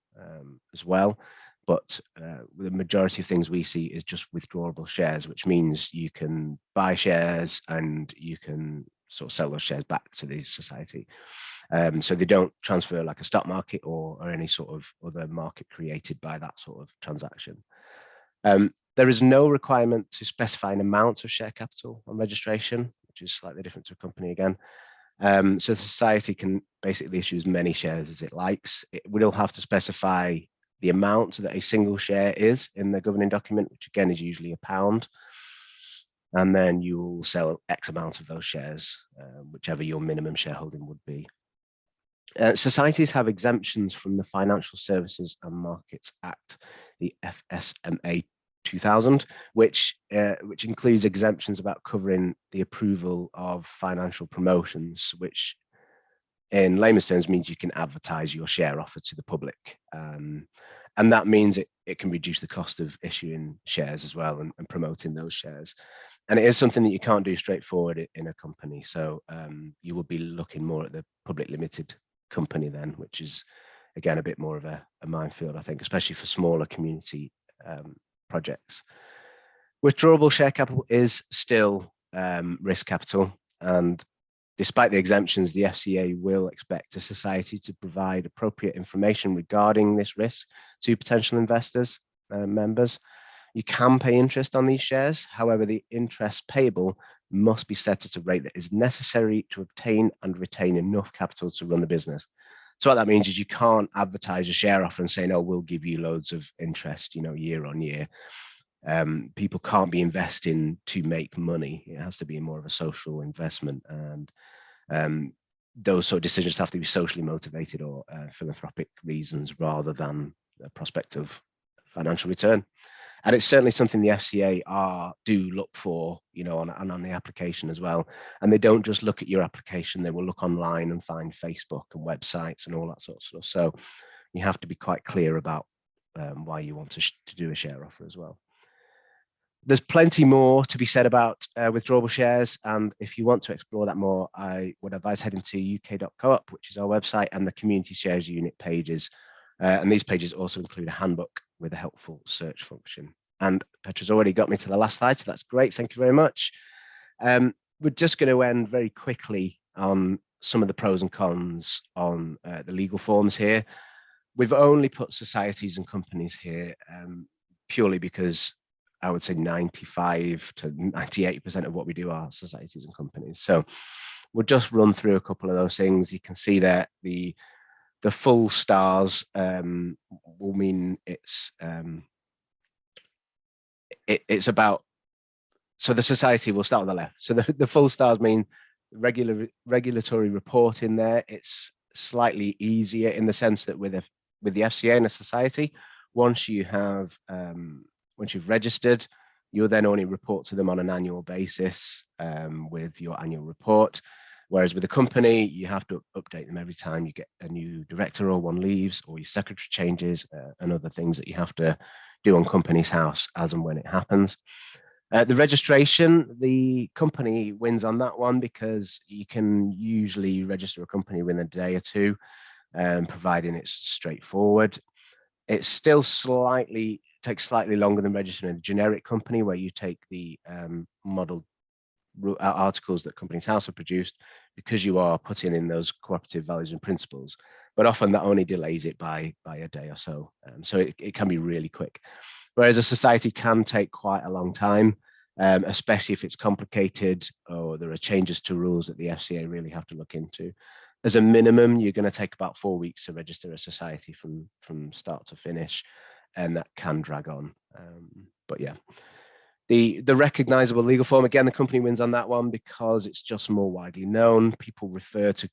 as well. But the majority of things we see is just withdrawable shares, which means you can buy shares and you can sort of sell those shares back to the society. So they don't transfer like a stock market or any sort of other market created by that sort of transaction. There is no requirement to specify an amount of share capital on registration, which is slightly different to a company again. So the society can basically issue as many shares as it likes. It will have to specify the amount that a single share is in the governing document, which again is usually £1. And then you will sell X amount of those shares, whichever your minimum shareholding would be. Societies have exemptions from the Financial Services and Markets Act, the FSMA 2000, which includes exemptions about covering the approval of financial promotions, which in layman's terms means you can advertise your share offer to the public. And that means it can reduce the cost of issuing shares as well and promoting those shares. And it is something that you can't do straightforward in a company. So you will be looking more at the public limited company then, which is, again, a bit more of a minefield, I think, especially for smaller community projects. Withdrawable share capital is still risk capital. And despite the exemptions, the FCA will expect a society to provide appropriate information regarding this risk to potential investors, members. You can pay interest on these shares. However, the interest payable must be set at a rate that is necessary to obtain and retain enough capital to run the business. So what that means is you can't advertise a share offer and say, no, we'll give you loads of interest, year on year. People can't be investing to make money. It has to be more of a social investment, and those sort of decisions have to be socially motivated or philanthropic reasons rather than a prospect of financial return. And it's certainly something the FCA do look for, on the application as well. And they don't just look at your application; they will look online and find Facebook and websites and all that sort of stuff. So you have to be quite clear about why you want to do a share offer as well. There's plenty more to be said about withdrawable shares. And if you want to explore that more, I would advise heading to uk.coop, which is our website, and the community shares unit pages. And these pages also include a handbook with a helpful search function. And Petra's already got me to the last slide, so that's great. Thank you very much. We're just going to end very quickly on some of the pros and cons on the legal forms here. We've only put societies and companies here purely because I would say 95 to 98% of what we do are societies and companies. So we'll just run through a couple of those things. You can see that the full stars will mean it's about, so the society will start on the left. So the full stars mean regulatory reporting there. It's slightly easier in the sense that with the FCA and a society, once you've registered, you'll then only report to them on an annual basis with your annual report. Whereas with a company, you have to update them every time you get a new director or one leaves or your secretary changes and other things that you have to do on Companies House as and when it happens. The registration, the company wins on that one because you can usually register a company within a day or two, providing it's straightforward. It still takes slightly longer than registering a generic company, where you take the model articles that Companies House have produced, because you are putting in those cooperative values and principles. But often that only delays it by a day or so. So it can be really quick. Whereas a society can take quite a long time, especially if it's complicated or there are changes to rules that the FCA really have to look into. As a minimum, you're going to take about 4 weeks to register a society from start to finish, and that can drag on. But yeah, the recognizable legal form, again, the company wins on that one because it's just more widely known. People refer to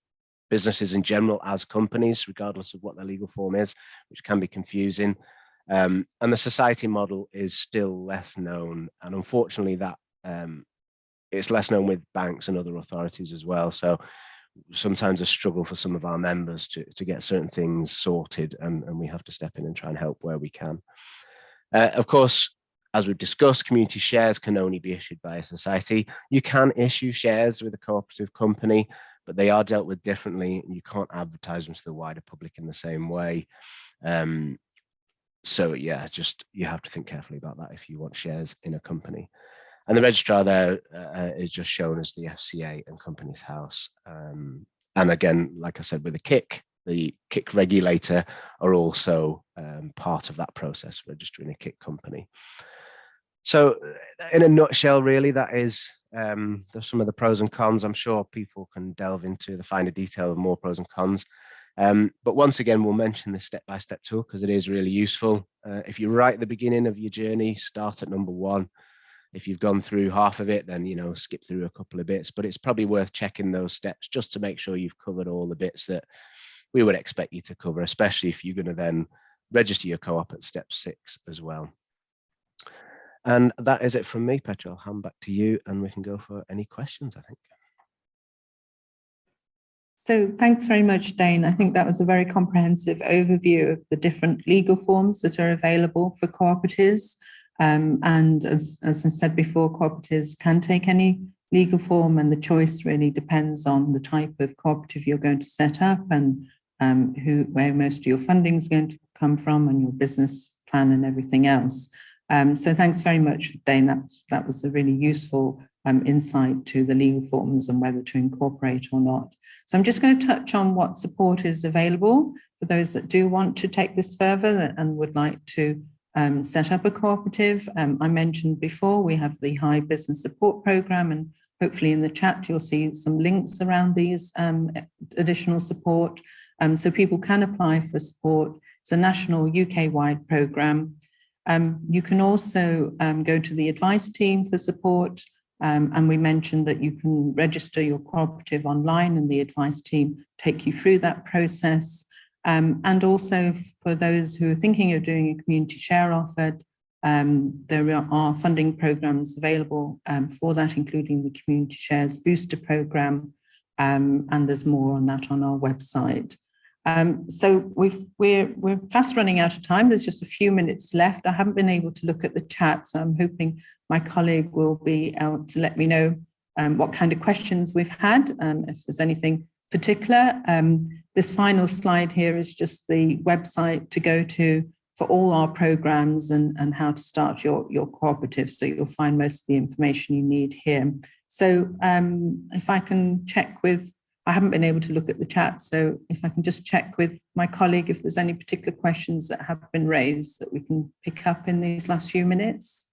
businesses in general as companies, regardless of what their legal form is, which can be confusing. And the society model is still less known. And unfortunately, that it's less known with banks and other authorities as well. So sometimes a struggle for some of our members to get certain things sorted, and we have to step in and try and help where we can. Of course, as we've discussed, community shares can only be issued by a society. You can issue shares with a cooperative company, but they are dealt with differently, and you can't advertise them to the wider public in the same way. So yeah, just you have to think carefully about that if you want shares in a company. And the registrar there is just shown as the FCA and Companies House. And again, like I said, with the KIC regulator are also part of that process, registering a KIC company. So in a nutshell, really, that is there's some of the pros and cons. I'm sure people can delve into the finer detail of more pros and cons. But once again, we'll mention this step-by-step tool because it is really useful. If you're right at the beginning of your journey, start at number 1. If you've gone through half of it, then, skip through a couple of bits, but it's probably worth checking those steps just to make sure you've covered all the bits that we would expect you to cover, especially if you're going to then register your co-op at step 6 as well. And that is it from me, Petra. I'll hand back to you and we can go for any questions, I think. So thanks very much, Dane. I think that was a very comprehensive overview of the different legal forms that are available for cooperatives. And as I said before, cooperatives can take any legal form, and the choice really depends on the type of cooperative you're going to set up and where most of your funding is going to come from, and your business plan and everything else. So thanks very much, Dane. That was a really useful insight to the legal forms and whether to incorporate or not. So I'm just going to touch on what support is available for those that do want to take this further and would like to set up a cooperative. I mentioned before, we have the Hive Business Support Programme, and hopefully in the chat you'll see some links around these additional support. So people can apply for support. It's a national UK-wide programme. You can also go to the advice team for support, and we mentioned that you can register your cooperative online and the advice team take you through that process. And also for those who are thinking of doing a community share offer, there are funding programs available for that, including the Community Shares Booster Programme, and there's more on that on our website. So we're fast running out of time. There's just a few minutes left. I haven't been able to look at the chat, so I'm hoping my colleague will be able to let me know what kind of questions we've had, if there's anything particular. This final slide here is just the website to go to for all our programs and how to start your cooperative. So you'll find most of the information you need here. So if I can check with, I haven't been able to look at the chat, so if I can just check with my colleague if there's any particular questions that have been raised that we can pick up in these last few minutes.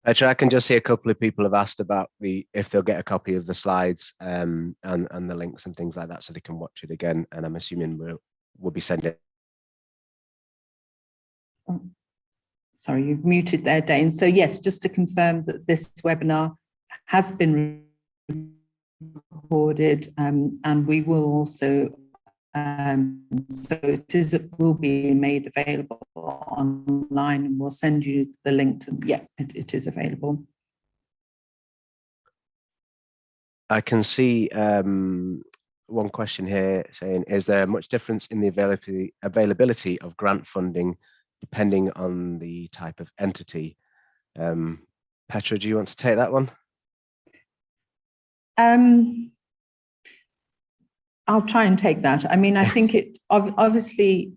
Petra, I can just see a couple of people have asked about if they'll get a copy of the slides and the links and things like that so they can watch it again. And I'm assuming we'll be sending it. Oh, sorry, you've muted there, Dane. So yes, just to confirm that this webinar has been recorded, and we will also, so it will be made available online, and we'll send you the link to, yeah, it is available. I can see one question here saying, is there much difference in the availability of grant funding depending on the type of entity? Petra, do you want to take that one? I'll try and take that. I mean, I think it obviously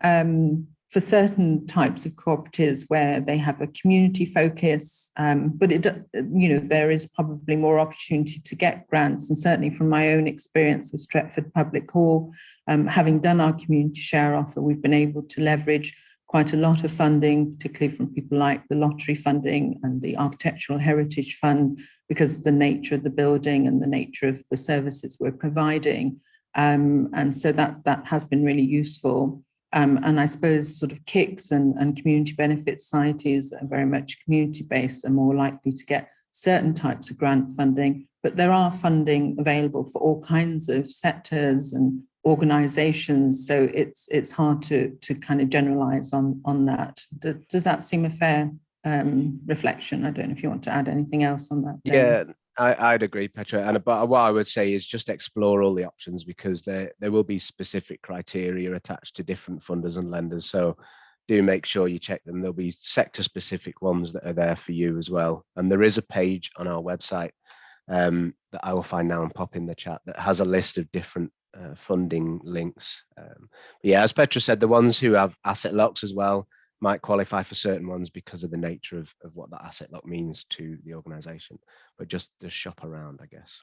for certain types of cooperatives where they have a community focus, but there is probably more opportunity to get grants. And certainly from my own experience with Stratford Public Hall, having done our community share offer, we've been able to leverage quite a lot of funding, particularly from people like the lottery funding and the Architectural Heritage Fund, because of the nature of the building and the nature of the services we're providing. And so that has been really useful. And I suppose sort of KICs and community benefit societies are very much community-based, are more likely to get certain types of grant funding, but there are funding available for all kinds of sectors and organizations. So it's hard to kind of generalize on that. Does that seem a fair reflection? I don't know if you want to add anything else on that. Yeah, I'd agree, Petra. But what I would say is just explore all the options, because there will be specific criteria attached to different funders and lenders. So do make sure you check them. There'll be sector specific ones that are there for you as well. And there is a page on our website that I will find now and pop in the chat that has a list of different funding links. But yeah, as Petra said, the ones who have asset locks as well might qualify for certain ones because of the nature of what that asset lock means to the organization, but just shop around, I guess.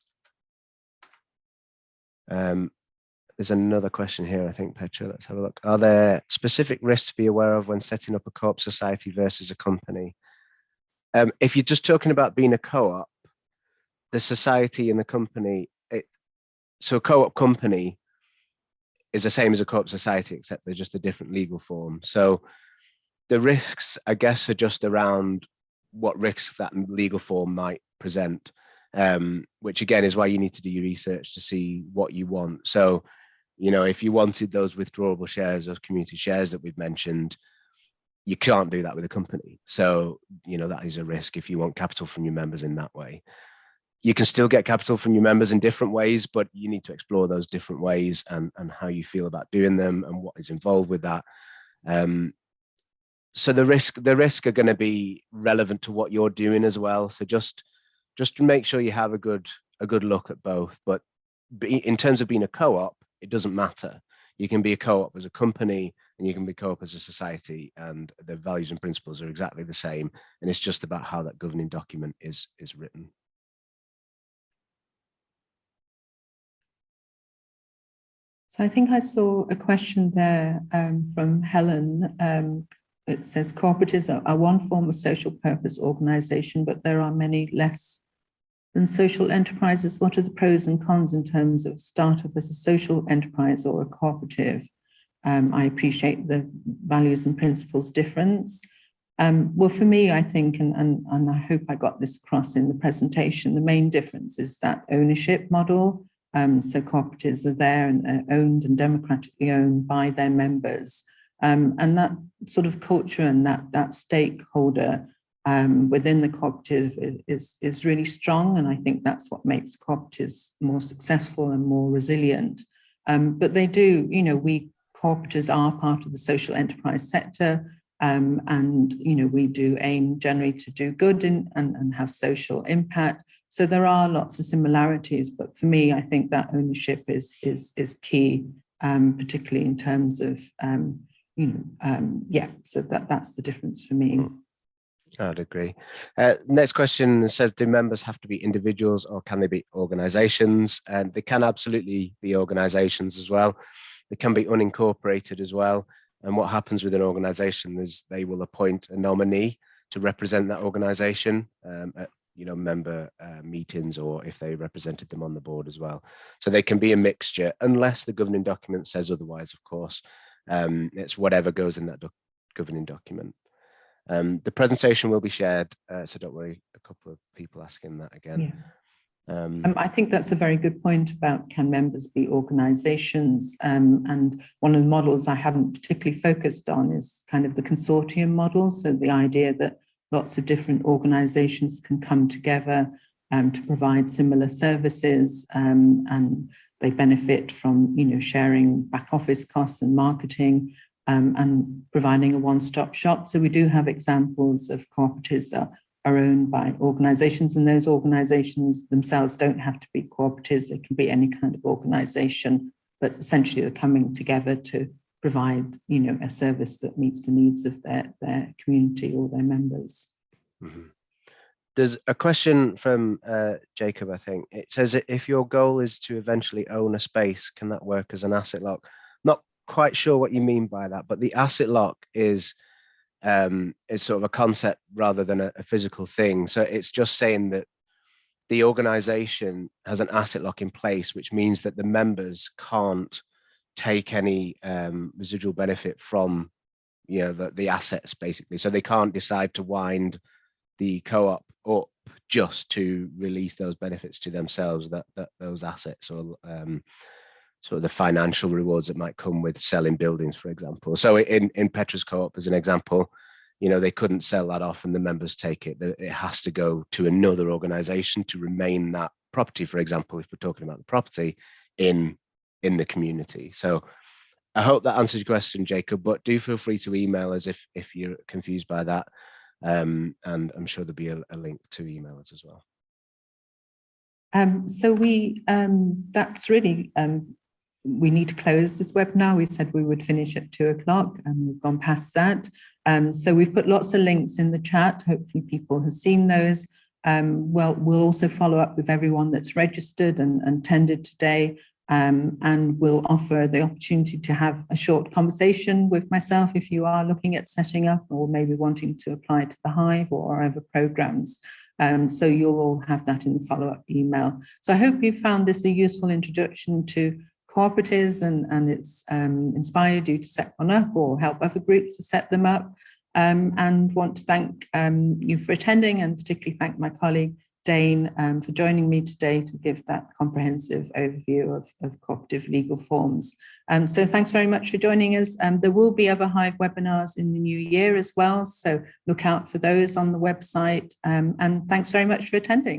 There's another question here, I think, Petra. Let's have a look. Are there specific risks to be aware of when setting up a co-op society versus a company? If you're just talking about being a co-op, the society and the company, so a co-op company is the same as a co-op society, except they're just a different legal form. So the risks, I guess, are just around what risks that legal form might present, which again is why you need to do your research to see what you want. So, if you wanted those withdrawable shares, those community shares that we've mentioned, you can't do that with a company. So, that is a risk if you want capital from your members in that way. You can still get capital from your members in different ways, but you need to explore those different ways and how you feel about doing them and what is involved with that. So the risk are going to be relevant to what you're doing as well. So just make sure you have a good look at both. But in terms of being a co-op, it doesn't matter. You can be a co-op as a company and you can be co-op as a society, and the values and principles are exactly the same. And it's just about how that governing document is written. So I think I saw a question there from Helen. It says cooperatives are one form of social purpose organization, but there are many less than social enterprises. What are the pros and cons in terms of startup as a social enterprise or a cooperative? I appreciate the values and principles difference. Well, for me, I think, and I hope I got this across in the presentation, the main difference is that ownership model. So cooperatives are there and are owned and democratically owned by their members. And that sort of culture and that stakeholder within the cooperative is really strong. And I think that's what makes cooperatives more successful and more resilient. But they do, we cooperatives are part of the social enterprise sector. And, we do aim generally to do good and have social impact. So there are lots of similarities, but for me, I think that ownership is key, particularly in terms of, so that's the difference for me. I'd agree. Next question says, do members have to be individuals or can they be organizations? And they can absolutely be organizations as well. They can be unincorporated as well. And what happens with an organization is they will appoint a nominee to represent that organization at member meetings, or if they represented them on the board as well. So they can be a mixture, unless the governing document says otherwise, of course. It's whatever goes in that governing document. The presentation will be shared, so don't worry, a couple of people asking that again. Yeah. I think that's a very good point about can members be organizations, and one of the models I haven't particularly focused on is kind of the consortium model. So the idea that lots of different organizations can come together to provide similar services, and they benefit from sharing back office costs and marketing, and providing a one-stop shop. So we do have examples of cooperatives that are owned by organizations, and those organizations themselves don't have to be cooperatives. They can be any kind of organization, but essentially they're coming together to provide, a service that meets the needs of their community or their members. Mm-hmm. There's a question from Jacob, I think. It says, if your goal is to eventually own a space, can that work as an asset lock? Not quite sure what you mean by that, but the asset lock is sort of a concept rather than a physical thing. So it's just saying that the organization has an asset lock in place, which means that the members can't take any residual benefit from the assets, basically. So they can't decide to wind the co-op up just to release those benefits to themselves, that those assets, or sort of the financial rewards that might come with selling buildings, for example. So in Petra's co-op, as an example, they couldn't sell that off and the members take it. It has to go to another organization to remain that property, for example, if we're talking about the property in the community. So I hope that answers your question, Jacob, but do feel free to email us if you're confused by that. And I'm sure there'll be a link to email us as well. So that's really, we need to close this webinar. We said we would finish at 2:00 and we've gone past that. So we've put lots of links in the chat. Hopefully people have seen those. Well, we'll also follow up with everyone that's registered and attended today. And we'll offer the opportunity to have a short conversation with myself if you are looking at setting up or maybe wanting to apply to the Hive or other programs. So you'll all have that in the follow-up email. So I hope you found this a useful introduction to cooperatives and it's inspired you to set one up or help other groups to set them up. And want to thank you for attending, and particularly thank my colleague Dane for joining me today to give that comprehensive overview of cooperative legal forms. So thanks very much for joining us. There will be other Hive webinars in the new year as well, so look out for those on the website. And thanks very much for attending.